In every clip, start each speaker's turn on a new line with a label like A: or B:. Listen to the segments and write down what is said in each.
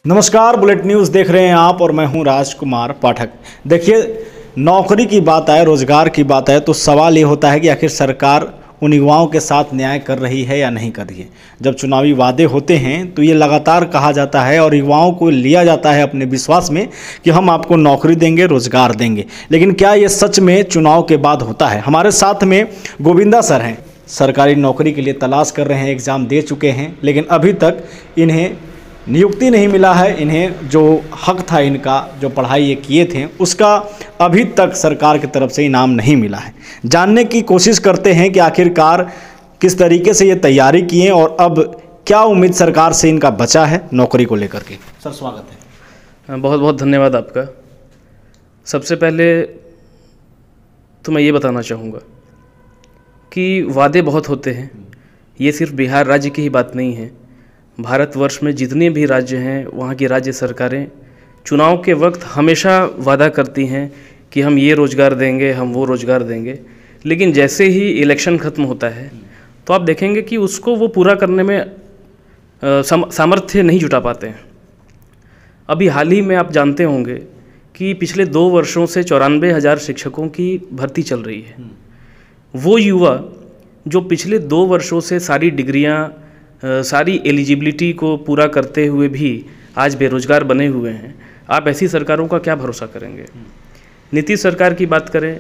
A: नमस्कार, bullet news देख रहे हैं आप और मैं हूं राजकुमार पाठक। देखिए, नौकरी की बात आए, रोजगार की बात आए तो सवाल ये होता है कि आखिर सरकार उन युवाओं के साथ न्याय कर रही है या नहीं कर रही है। जब चुनावी वादे होते हैं तो ये लगातार कहा जाता है और युवाओं को लिया जाता है अपने विश्वास में कि हम आपको नौकरी देंगे, रोजगार देंगे। लेकिन क्या ये सच में चुनाव के बाद होता है? हमारे साथ में गोविंदा सर हैं, सरकारी नौकरी के लिए तलाश कर रहे हैं, एग्ज़ाम दे चुके हैं, लेकिन अभी तक इन्हें नियुक्ति नहीं मिला है। इन्हें जो हक था, इनका जो पढ़ाई ये किए थे, उसका अभी तक सरकार की तरफ से इनाम नहीं मिला है। जानने की कोशिश करते हैं कि आखिरकार किस तरीके से ये तैयारी किए और अब क्या उम्मीद सरकार से इनका बचा है नौकरी को लेकर के। सर, स्वागत है।
B: बहुत बहुत धन्यवाद आपका। सबसे पहले तो मैं ये बताना चाहूँगा कि वादे बहुत होते हैं। ये सिर्फ बिहार राज्य की ही बात नहीं है। भारतवर्ष में जितने भी राज्य हैं, वहाँ की राज्य सरकारें चुनाव के वक्त हमेशा वादा करती हैं कि हम ये रोज़गार देंगे, हम वो रोज़गार देंगे। लेकिन जैसे ही इलेक्शन ख़त्म होता है तो आप देखेंगे कि उसको वो पूरा करने में सामर्थ्य नहीं जुटा पाते हैं। अभी हाल ही में आप जानते होंगे कि पिछले 2 वर्षों से 94,000 शिक्षकों की भर्ती चल रही है। वो युवा जो पिछले 2 वर्षों से सारी डिग्रियाँ, सारी एलिजिबिलिटी को पूरा करते हुए भी आज बेरोजगार बने हुए हैं, आप ऐसी सरकारों का क्या भरोसा करेंगे? नीतीश सरकार की बात करें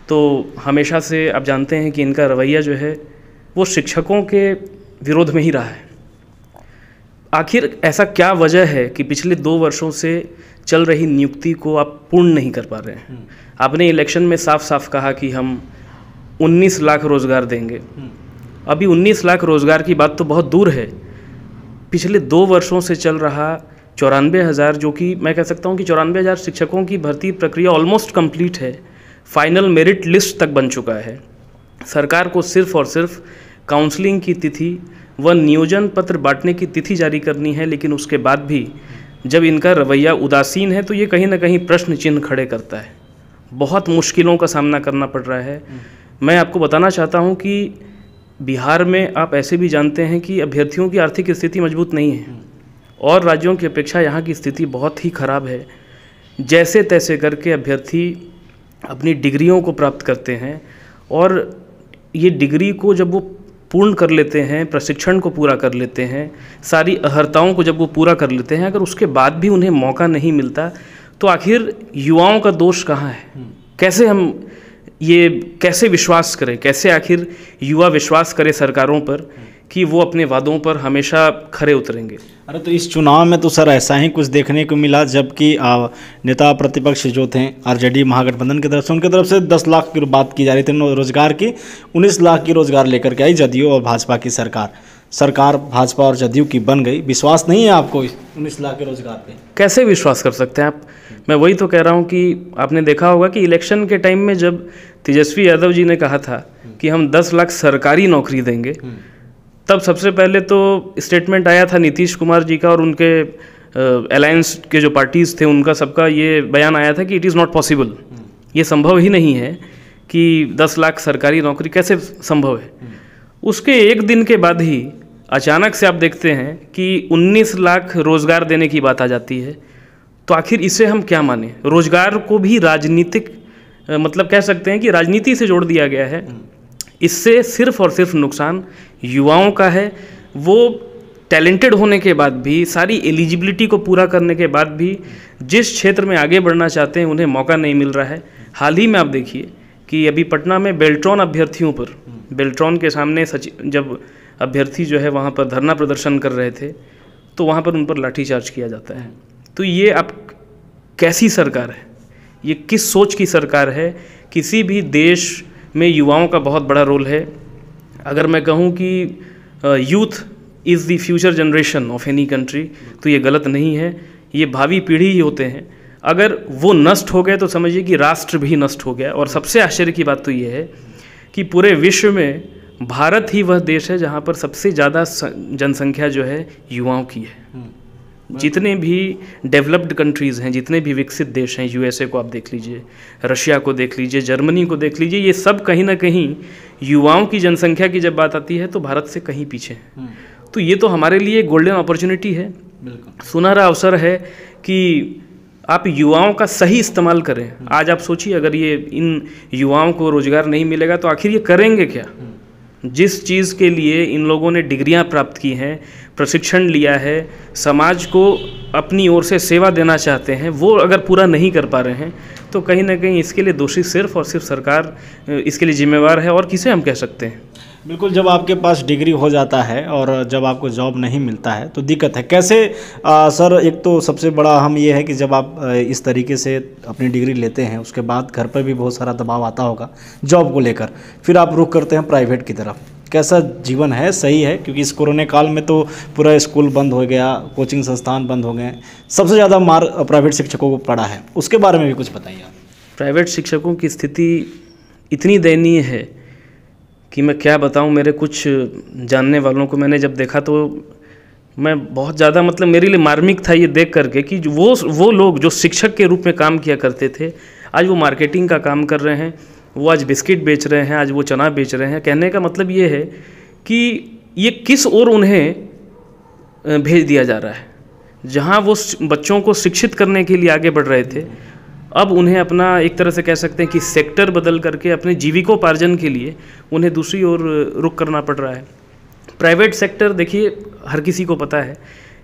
B: तो हमेशा से आप जानते हैं कि इनका रवैया जो है वो शिक्षकों के विरोध में ही रहा है। आखिर ऐसा क्या वजह है कि पिछले 2 वर्षों से चल रही नियुक्ति को आप पूर्ण नहीं कर पा रहे हैं? आपने इलेक्शन में साफ साफ कहा कि हम 19 लाख रोज़गार देंगे। अभी 19 लाख रोज़गार की बात तो बहुत दूर है। पिछले 2 वर्षों से चल रहा 94,000, जो कि मैं कह सकता हूँ कि 94,000 शिक्षकों की भर्ती प्रक्रिया ऑलमोस्ट कंप्लीट है, फाइनल मेरिट लिस्ट तक बन चुका है। सरकार को सिर्फ और सिर्फ काउंसलिंग की तिथि व नियोजन पत्र बांटने की तिथि जारी करनी है। लेकिन उसके बाद भी जब इनका रवैया उदासीन है तो ये कहीं ना कहीं प्रश्न चिन्ह खड़े करता है। बहुत मुश्किलों का सामना करना पड़ रहा है। मैं आपको बताना चाहता हूँ कि बिहार में आप ऐसे भी जानते हैं कि अभ्यर्थियों की आर्थिक स्थिति मजबूत नहीं है और राज्यों की अपेक्षा यहाँ की स्थिति बहुत ही ख़राब है। जैसे तैसे करके अभ्यर्थी अपनी डिग्रियों को प्राप्त करते हैं और ये डिग्री को जब वो पूर्ण कर लेते हैं, प्रशिक्षण को पूरा कर लेते हैं, सारी अहर्ताओं को जब वो पूरा कर लेते हैं, अगर उसके बाद भी उन्हें मौका नहीं मिलता तो आखिर युवाओं का दोष कहाँ है? कैसे हम ये कैसे विश्वास करें, कैसे आखिर युवा विश्वास करे सरकारों पर कि वो अपने वादों पर हमेशा खरे उतरेंगे?
A: अरे तो इस चुनाव में तो सर ऐसा ही कुछ देखने को मिला, जबकि नेता प्रतिपक्ष जो थे आरजेडी महागठबंधन की तरफ से, उनकी तरफ से 10 लाख की बात की जा रही थी रोजगार की। 19 लाख की रोजगार लेकर के आई जदयू और भाजपा की सरकार भाजपा और जदयू की बन गई। विश्वास नहीं है आपको 19 लाख के रोजगार पे?
B: कैसे विश्वास कर सकते हैं आप? मैं वही तो कह रहा हूँ कि आपने देखा होगा कि इलेक्शन के टाइम में जब तेजस्वी यादव जी ने कहा था कि हम 10 लाख सरकारी नौकरी देंगे, तब सबसे पहले तो स्टेटमेंट आया था नीतीश कुमार जी का और उनके अलायंस के जो पार्टीज़ थे उनका, सबका ये बयान आया था कि इट इज़ नॉट पॉसिबल, ये संभव ही नहीं है कि 10 लाख सरकारी नौकरी कैसे संभव है। उसके एक दिन के बाद ही अचानक से आप देखते हैं कि 19 लाख रोज़गार देने की बात आ जाती है। तो आखिर इसे हम क्या माने? रोज़गार को भी राजनीतिक मतलब कह सकते हैं कि राजनीति से जोड़ दिया गया है। इससे सिर्फ और सिर्फ नुकसान युवाओं का है। वो टैलेंटेड होने के बाद भी, सारी एलिजिबिलिटी को पूरा करने के बाद भी जिस क्षेत्र में आगे बढ़ना चाहते हैं उन्हें मौका नहीं मिल रहा है। हाल ही में आप देखिए कि अभी पटना में बेल्ट्रॉन अभ्यर्थियों पर, बेल्ट्रॉन के सामने जब अभ्यर्थी जो है वहाँ पर धरना प्रदर्शन कर रहे थे तो वहाँ पर उन पर लाठीचार्ज किया जाता है। तो ये आप कैसी सरकार है? ये किस सोच की सरकार है? किसी भी देश में युवाओं का बहुत बड़ा रोल है। अगर मैं कहूँ कि youth is the future generation of any country, तो ये गलत नहीं है। ये भावी पीढ़ी ही होते हैं। अगर वो नष्ट हो गए तो समझिए कि राष्ट्र भी नष्ट हो गया। और सबसे आश्चर्य की बात तो ये है कि पूरे विश्व में भारत ही वह देश है जहाँ पर सबसे ज़्यादा जनसंख्या जो है युवाओं की है। जितने भी डेवलप्ड कंट्रीज़ हैं, जितने भी विकसित देश हैं, यूएसए को आप देख लीजिए, रशिया को देख लीजिए, जर्मनी को देख लीजिए, ये सब कहीं ना कहीं युवाओं की जनसंख्या की जब बात आती है तो भारत से कहीं पीछे है। तो ये तो हमारे लिए गोल्डन अपॉर्चुनिटी है सुनहरा अवसर है कि आप युवाओं का सही इस्तेमाल करें। आज आप सोचिए, अगर ये इन युवाओं को रोज़गार नहीं मिलेगा तो आखिर ये करेंगे क्या? जिस चीज़ के लिए इन लोगों ने डिग्रियां प्राप्त की हैं, प्रशिक्षण लिया है, समाज को अपनी ओर से सेवा देना चाहते हैं, वो अगर पूरा नहीं कर पा रहे हैं तो कहीं ना कहीं इसके लिए दोषी सिर्फ और सिर्फ सरकार इसके लिए जिम्मेवार है, और किसे हम कह सकते हैं।
A: बिल्कुल, जब आपके पास डिग्री हो जाता है और जब आपको जॉब नहीं मिलता है तो दिक्कत है। कैसे सर, एक तो सबसे बड़ा हम ये है कि जब आप इस तरीके से अपनी डिग्री लेते हैं उसके बाद घर पर भी बहुत सारा दबाव आता होगा जॉब को लेकर, फिर आप रुख करते हैं प्राइवेट की तरफ। कैसा जीवन है, सही है? क्योंकि इस कोरोना काल में तो पूरा स्कूल बंद हो गया, कोचिंग संस्थान बंद हो गए, सबसे ज़्यादा मार प्राइवेट शिक्षकों को पड़ा है, उसके बारे में भी कुछ बताइए आप।
B: प्राइवेट शिक्षकों की स्थिति इतनी दयनीय है कि मैं क्या बताऊं। मेरे कुछ जानने वालों को मैंने जब देखा तो मैं बहुत ज़्यादा, मतलब मेरे लिए मार्मिक था ये देख करके कि वो लोग जो शिक्षक के रूप में काम किया करते थे, आज वो मार्केटिंग का काम कर रहे हैं, वो आज बिस्किट बेच रहे हैं, आज वो चना बेच रहे हैं। कहने का मतलब ये है कि ये किस ओर उन्हें भेज दिया जा रहा है। जहाँ वो बच्चों को शिक्षित करने के लिए आगे बढ़ रहे थे, अब उन्हें अपना एक तरह से कह सकते हैं कि सेक्टर बदल करके अपने जीविकोपार्जन के लिए उन्हें दूसरी ओर रुख करना पड़ रहा है। प्राइवेट सेक्टर, देखिए, हर किसी को पता है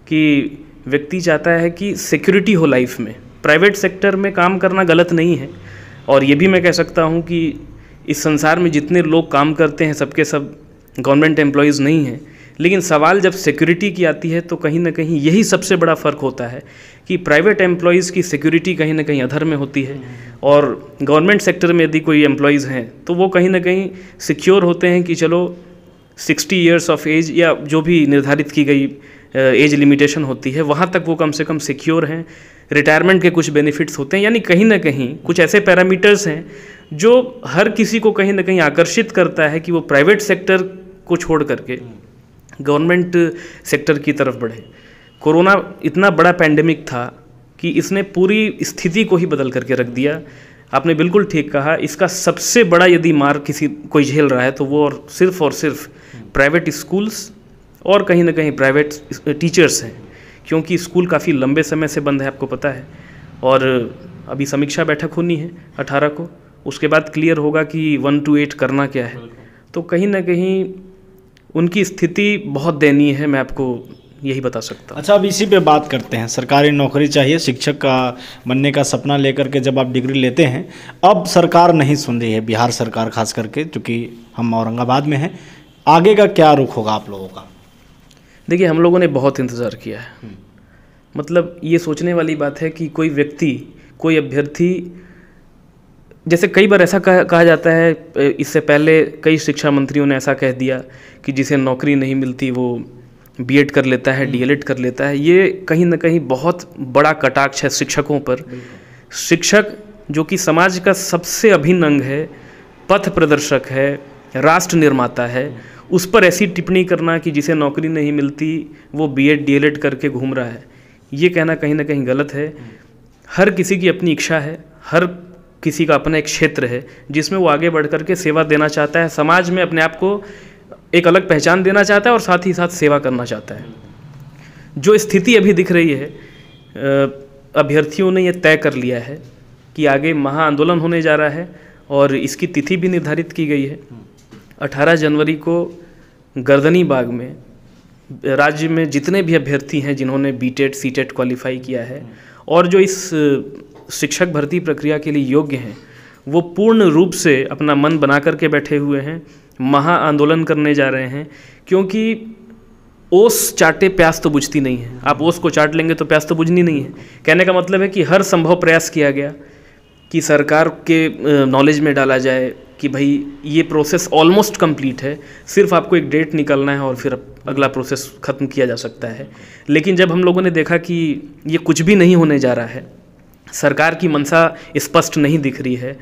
B: कि व्यक्ति चाहता है कि सिक्योरिटी हो लाइफ में। प्राइवेट सेक्टर में काम करना गलत नहीं है, और ये भी मैं कह सकता हूँ कि इस संसार में जितने लोग काम करते हैं सबके सब गवर्नमेंट एम्प्लॉयज़ नहीं हैं। लेकिन सवाल जब सिक्योरिटी की आती है तो कहीं ना कहीं यही सबसे बड़ा फ़र्क होता है कि प्राइवेट एम्प्लॉयज़ की सिक्योरिटी कहीं ना कहीं अधर में होती है, और गवर्नमेंट सेक्टर में यदि कोई एम्प्लॉयज़ हैं तो वो कहीं ना कहीं सिक्योर होते हैं कि चलो 60 ईयर्स ऑफ एज या जो भी निर्धारित की गई एज लिमिटेशन होती है वहाँ तक वो कम से कम सिक्योर हैं। रिटायरमेंट के कुछ बेनिफिट्स होते हैं, यानी कहीं ना कहीं कुछ ऐसे पैरामीटर्स हैं जो हर किसी को कहीं ना कहीं आकर्षित करता है कि वो प्राइवेट सेक्टर को छोड़ करके गवर्नमेंट सेक्टर की तरफ बढ़े। कोरोना इतना बड़ा पैंडेमिक था कि इसने पूरी स्थिति को ही बदल करके रख दिया। आपने बिल्कुल ठीक कहा, इसका सबसे बड़ा यदि मार कोई झेल रहा है तो वो और सिर्फ प्राइवेट स्कूल्स और कहीं ना कहीं प्राइवेट टीचर्स हैं, क्योंकि स्कूल काफ़ी लंबे समय से बंद है, आपको पता है। और अभी समीक्षा बैठक होनी है 18 को, उसके बाद क्लियर होगा कि 1 to 8 करना क्या है। तो कहीं ना कहीं उनकी स्थिति बहुत दयनीय है, मैं आपको यही बता सकता हूँ।
A: अच्छा, अब इसी पे बात करते हैं। सरकारी नौकरी चाहिए, शिक्षक का बनने का सपना लेकर के जब आप डिग्री लेते हैं, अब सरकार नहीं सुन रही है, बिहार सरकार खास करके, क्योंकि हम औरंगाबाद में हैं। आगे का क्या रुख होगा आप लोगों का?
B: देखिए, हम लोगों ने बहुत इंतज़ार किया है। मतलब ये सोचने वाली बात है कि कोई व्यक्ति, कोई अभ्यर्थी, जैसे कई बार ऐसा कहा जाता है, इससे पहले कई शिक्षा मंत्रियों ने ऐसा कह दिया कि जिसे नौकरी नहीं मिलती वो बीएड कर लेता है, डीएलएड कर लेता है। ये कहीं ना कहीं बहुत बड़ा कटाक्ष है शिक्षकों पर। शिक्षक जो कि समाज का सबसे अभिन्न अंग है, पथ प्रदर्शक है, राष्ट्र निर्माता है, उस पर ऐसी टिप्पणी करना कि जिसे नौकरी नहीं मिलती वो बीएड डीएलएड करके घूम रहा है, ये कहना कहीं ना कहीं गलत है। हर किसी की अपनी इच्छा है, हर किसी का अपना एक क्षेत्र है जिसमें वो आगे बढ़ करके सेवा देना चाहता है, समाज में अपने आप को एक अलग पहचान देना चाहता है और साथ ही साथ सेवा करना चाहता है। जो स्थिति अभी दिख रही है, अभ्यर्थियों ने ये तय कर लिया है कि आगे महाआंदोलन होने जा रहा है और इसकी तिथि भी निर्धारित की गई है। 18 जनवरी को गर्दनी बाग में राज्य में जितने भी अभ्यर्थी हैं जिन्होंने बीटेड सीटेड क्वालिफाई किया है और जो इस शिक्षक भर्ती प्रक्रिया के लिए योग्य हैं, वो पूर्ण रूप से अपना मन बना करके बैठे हुए हैं, महाआंदोलन करने जा रहे हैं। क्योंकि ओस चाटे प्यास तो बुझती नहीं है। आप ओस को चाट लेंगे तो प्यास तो बुझनी नहीं है। कहने का मतलब है कि हर संभव प्रयास किया गया कि सरकार के नॉलेज में डाला जाए कि भाई ये प्रोसेस ऑलमोस्ट कंप्लीट है, सिर्फ आपको एक डेट निकलना है और फिर अगला प्रोसेस ख़त्म किया जा सकता है। लेकिन जब हम लोगों ने देखा कि ये कुछ भी नहीं होने जा रहा है, सरकार की मंशा स्पष्ट नहीं दिख रही है,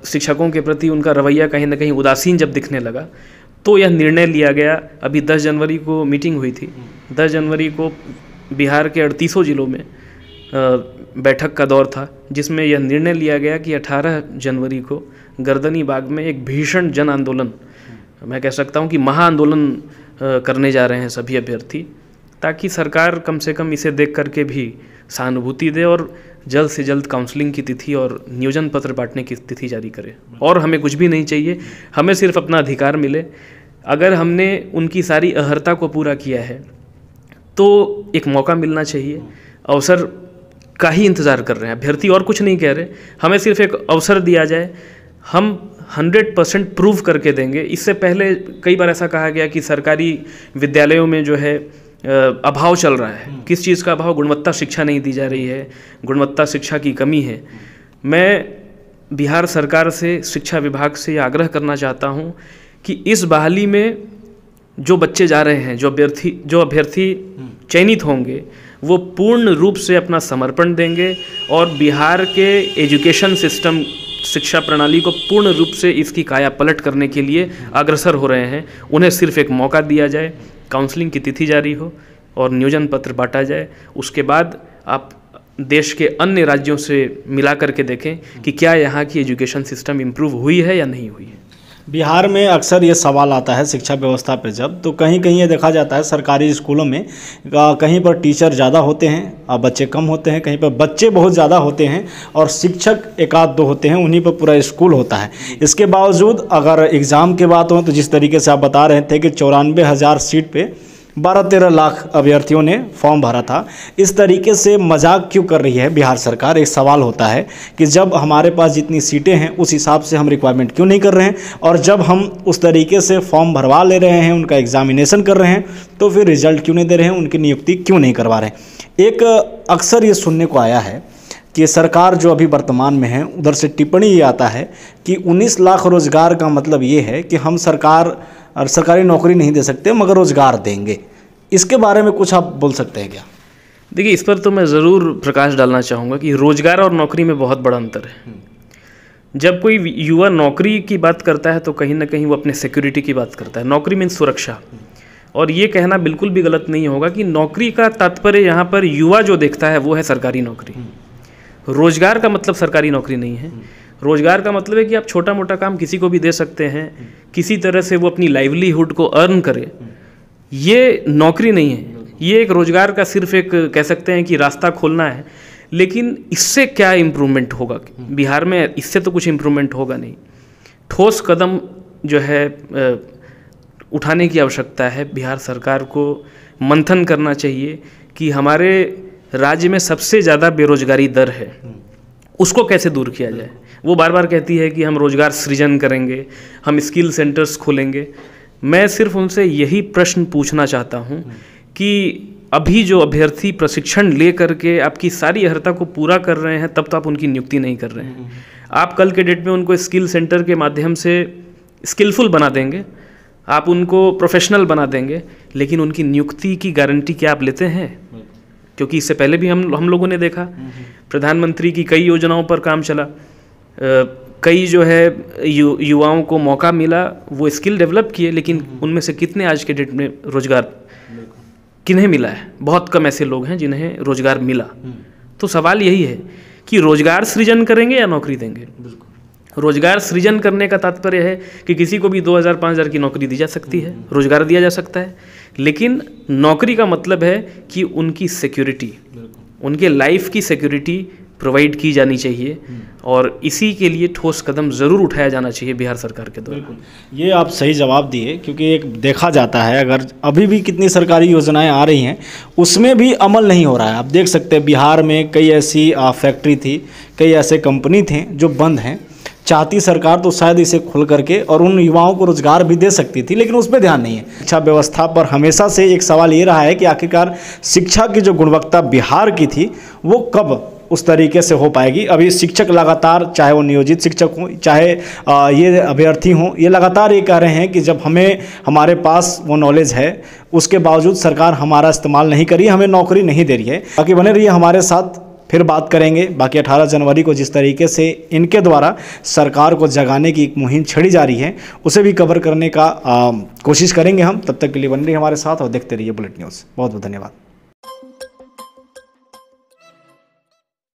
B: शिक्षकों के प्रति उनका रवैया कहीं ना कहीं उदासीन जब दिखने लगा, तो यह निर्णय लिया गया। अभी 10 जनवरी को मीटिंग हुई थी। 10 जनवरी को बिहार के 38 जिलों में बैठक का दौर था, जिसमें यह निर्णय लिया गया कि 18 जनवरी को गर्दनी बाग में एक भीषण जन आंदोलन, मैं कह सकता हूं कि महाआंदोलन करने जा रहे हैं सभी अभ्यर्थी। ताकि सरकार कम से कम इसे देख करके भी सहानुभूति दे और जल्द से जल्द काउंसलिंग की तिथि और नियोजन पत्र बांटने की तिथि जारी करे। और हमें कुछ भी नहीं चाहिए, हमें सिर्फ अपना अधिकार मिले। अगर हमने उनकी सारी अहर्ता को पूरा किया है तो एक मौका मिलना चाहिए। अवसर का ही इंतज़ार कर रहे हैं अभ्यर्थी, और कुछ नहीं कह रहे, हमें सिर्फ एक अवसर दिया जाए, हम 100% प्रूव करके देंगे। इससे पहले कई बार ऐसा कहा गया कि सरकारी विद्यालयों में जो है अभाव चल रहा है। किस चीज़ का अभाव? गुणवत्ता शिक्षा नहीं दी जा रही है, गुणवत्ता शिक्षा की कमी है। मैं बिहार सरकार से, शिक्षा विभाग से ये आग्रह करना चाहता हूँ कि इस बहाली में जो बच्चे जा रहे हैं, जो अभ्यर्थी चयनित होंगे, वो पूर्ण रूप से अपना समर्पण देंगे और बिहार के एजुकेशन सिस्टम, शिक्षा प्रणाली को पूर्ण रूप से इसकी काया पलट करने के लिए अग्रसर हो रहे हैं। उन्हें सिर्फ एक मौका दिया जाए, काउंसलिंग की तिथि जारी हो और नियोजन पत्र बांटा जाए। उसके बाद आप देश के अन्य राज्यों से मिला करके देखें कि क्या यहाँ की एजुकेशन सिस्टम इम्प्रूव हुई है या नहीं हुई है।
A: बिहार में अक्सर ये सवाल आता है शिक्षा व्यवस्था पे, जब तो कहीं कहीं ये देखा जाता है सरकारी स्कूलों में कहीं पर टीचर ज़्यादा होते हैं और बच्चे कम होते हैं, कहीं पर बच्चे बहुत ज़्यादा होते हैं और शिक्षक एक आध दो होते हैं, उन्हीं पर पूरा स्कूल होता है। इसके बावजूद अगर एग्ज़ाम की बात हो तो जिस तरीके से आप बता रहे थे कि 94,000 सीट पे 12-13 लाख अभ्यर्थियों ने फॉर्म भरा था, इस तरीके से मजाक क्यों कर रही है बिहार सरकार? एक सवाल होता है कि जब हमारे पास जितनी सीटें हैं उस हिसाब से हम रिक्वायरमेंट क्यों नहीं कर रहे हैं, और जब हम उस तरीके से फॉर्म भरवा ले रहे हैं, उनका एग्जामिनेशन कर रहे हैं, तो फिर रिजल्ट क्यों नहीं दे रहे हैं, उनकी नियुक्ति क्यों नहीं करवा रहे हैं। एक अक्सर ये सुनने को आया है कि सरकार जो अभी वर्तमान में है उधर से टिप्पणी ये आता है कि 19 लाख रोज़गार का मतलब ये है कि हम सरकारी नौकरी नहीं दे सकते मगर रोज़गार देंगे। इसके बारे में कुछ आप बोल सकते हैं क्या?
B: देखिए, इस पर तो मैं ज़रूर प्रकाश डालना चाहूँगा कि रोज़गार और नौकरी में बहुत बड़ा अंतर है। जब कोई युवा नौकरी की बात करता है तो कहीं ना कहीं वो अपने सिक्योरिटी की बात करता है। नौकरी मीन्स सुरक्षा, और ये कहना बिल्कुल भी गलत नहीं होगा कि नौकरी का तात्पर्य यहाँ पर युवा जो देखता है वो है सरकारी नौकरी। रोज़गार का मतलब सरकारी नौकरी नहीं है। रोज़गार का मतलब है कि आप छोटा मोटा काम किसी को भी दे सकते हैं, किसी तरह से वो अपनी लाइवलीहुड को अर्न करे, ये नौकरी नहीं है। ये एक रोज़गार का सिर्फ एक कह सकते हैं कि रास्ता खोलना है। लेकिन इससे क्या इम्प्रूवमेंट होगा बिहार में? इससे तो कुछ इम्प्रूवमेंट होगा नहीं। ठोस कदम जो है उठाने की आवश्यकता है। बिहार सरकार को मंथन करना चाहिए कि हमारे राज्य में सबसे ज़्यादा बेरोजगारी दर है, उसको कैसे दूर किया जाए। वो बार बार कहती है कि हम रोज़गार सृजन करेंगे, हम स्किल सेंटर्स खोलेंगे। मैं सिर्फ उनसे यही प्रश्न पूछना चाहता हूँ कि अभी जो अभ्यर्थी प्रशिक्षण ले करके आपकी सारी अर्हता को पूरा कर रहे हैं, तब तो आप उनकी नियुक्ति नहीं कर रहे हैं। आप कल के डेट में उनको स्किल सेंटर के माध्यम से स्किलफुल बना देंगे, आप उनको प्रोफेशनल बना देंगे, लेकिन उनकी नियुक्ति की गारंटी क्या आप लेते हैं? क्योंकि इससे पहले भी हम लोगों ने देखा, प्रधानमंत्री की कई योजनाओं पर काम चला, कई जो है युवाओं को मौका मिला, वो स्किल डेवलप किए, लेकिन उनमें से कितने आज के डेट में रोज़गार किन्हें मिला है? बहुत कम ऐसे लोग हैं जिन्हें रोज़गार मिला। तो सवाल यही है कि रोज़गार सृजन करेंगे या नौकरी देंगे। रोज़गार सृजन करने का तात्पर्य है कि किसी को भी 2000-5000 की नौकरी दी जा सकती है, रोज़गार दिया जा सकता है, लेकिन नौकरी का मतलब है कि उनकी सिक्योरिटी, उनके लाइफ की सिक्योरिटी प्रोवाइड की जानी चाहिए, और इसी के लिए ठोस कदम ज़रूर उठाया जाना चाहिए बिहार सरकार के द्वारा।
A: ये आप सही जवाब दिए, क्योंकि एक देखा जाता है अगर अभी भी कितनी सरकारी योजनाएं आ रही हैं उसमें भी अमल नहीं हो रहा है। आप देख सकते हैं बिहार में कई ऐसी फैक्ट्री थी, कई ऐसे कंपनी थे जो बंद हैं। चाहती सरकार तो शायद इसे खुल करके और उन युवाओं को रोजगार भी दे सकती थी, लेकिन उस पर ध्यान नहीं है। शिक्षा व्यवस्था पर हमेशा से एक सवाल ये रहा है कि आखिरकार शिक्षा की जो गुणवत्ता बिहार की थी वो कब उस तरीके से हो पाएगी। अभी शिक्षक लगातार, चाहे वो नियोजित शिक्षक हों चाहे ये अभ्यर्थी हों, ये लगातार ये कह रहे हैं कि जब हमारे पास वो नॉलेज है उसके बावजूद सरकार हमारा इस्तेमाल नहीं करी, हमें नौकरी नहीं दे रही है। बाकी बने रहिए हमारे साथ, फिर बात करेंगे। बाकी 18 जनवरी को जिस तरीके से इनके द्वारा सरकार को जगाने की एक मुहिम छेड़ी जा रही है उसे भी कवर करने का कोशिश करेंगे हम। तब तक के लिए बने रहिए हमारे साथ और देखते रहिए बुलेट न्यूज़। बहुत बहुत धन्यवाद।